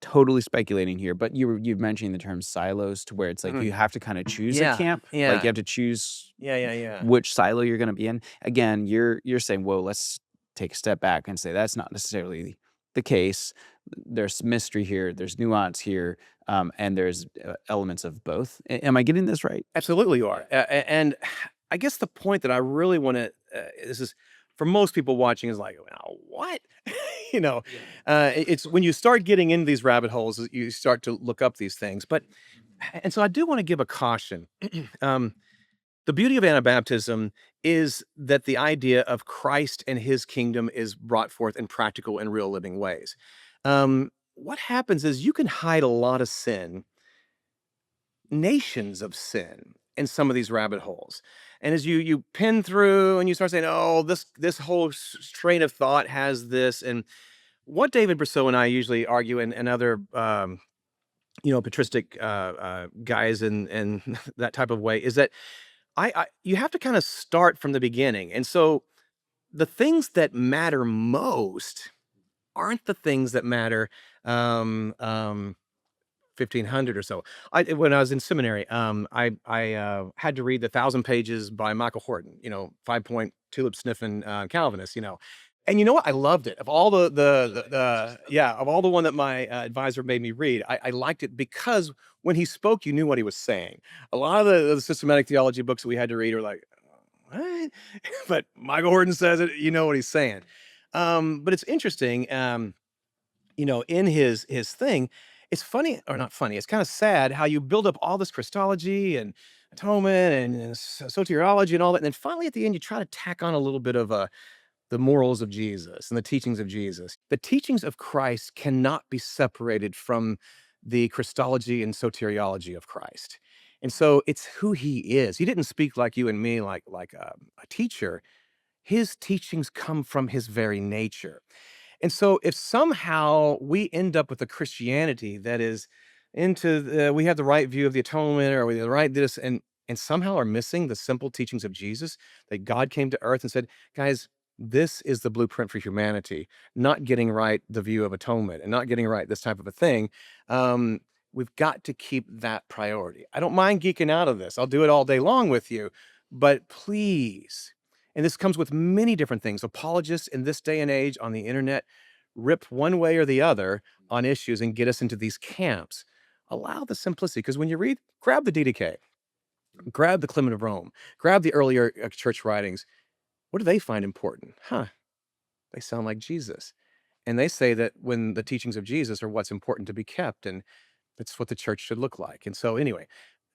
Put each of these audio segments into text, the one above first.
totally speculating here, but you've mentioned the term silos to where it's like Mhm. you have to kind of choose a Yeah, camp. Like you yeah. have to choose Yeah, yeah, yeah. which silo you're going to be in. Again, you're saying, whoa, let's take a step back and say that's not necessarily the case. There's mystery here, there's nuance here, and there's elements of both. Am I getting this right? Absolutely you are. And I guess the point that I really wanna, this is for most people watching is like, "Now what?" You know? Yeah. It's when you start getting into these rabbit holes, that you start to look up these things, but and so I do wanna give a caution. Um, the beauty of Anabaptism is that the idea of Christ and his kingdom is brought forth in practical and real living ways. What happens is you can hide a lot of sin, nations of sin, in some of these rabbit holes. And as you pin through and you start saying, "Oh, this whole train of thought has this," and what David Brousseau and I usually argue, and other patristic guys and that type of way, is that I you have to kind of start from the beginning. And so the things that matter most aren't the things that matter um, um, 1500 or so. When I was in seminary, I had to read the 1,000 pages by Michael Horton, 5 point tulip sniffing Calvinist, And you know what? I loved it. Of all of all the one that my advisor made me read, I liked it because when he spoke, you knew what he was saying. A lot of the systematic theology books that we had to read were like, what? But Michael Horton says it, you know what he's saying. But it's interesting. In his thing, it's funny or not funny, it's kind of sad how you build up all this Christology and atonement and soteriology and all that, and then finally at the end you try to tack on a little bit of the morals of Jesus and the teachings of Jesus. The teachings of Christ cannot be separated from the Christology and soteriology of Christ. And so it's who he is. He didn't speak like you and me, like a teacher. His teachings come from his very nature. And so if somehow we end up with a Christianity that is we have the right view of the atonement, or we have the right this, and somehow are missing the simple teachings of Jesus, that God came to earth and said, guys, this is the blueprint for humanity, not getting right the view of atonement and not getting right this type of a thing. Um, we've got to keep that priority. I don't mind geeking out of this. I'll do it all day long with you, but please, and this comes with many different things. Apologists in this day and age on the internet rip one way or the other on issues and get us into these camps. Allow the simplicity, because when you read, grab the DDK, grab the Clement of Rome, grab the earlier church writings. What do they find important? Huh, they sound like Jesus. And they say that when the teachings of Jesus are what's important to be kept, and it's what the church should look like. And so, anyway,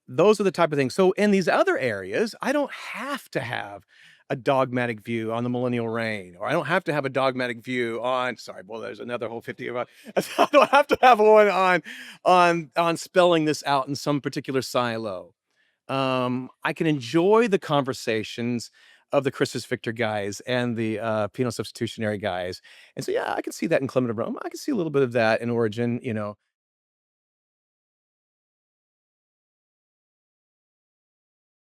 those are the type of things. So in these other areas, I don't have to have a dogmatic view on the millennial reign, or I don't have to have a dogmatic view on, sorry, well, there's another whole 50 about, I don't have to have one on spelling this out in some particular silo. I can enjoy the conversations of the Christus Victor guys and the penal substitutionary guys. And so, yeah, I can see that in Clement of Rome. I can see a little bit of that in Origin,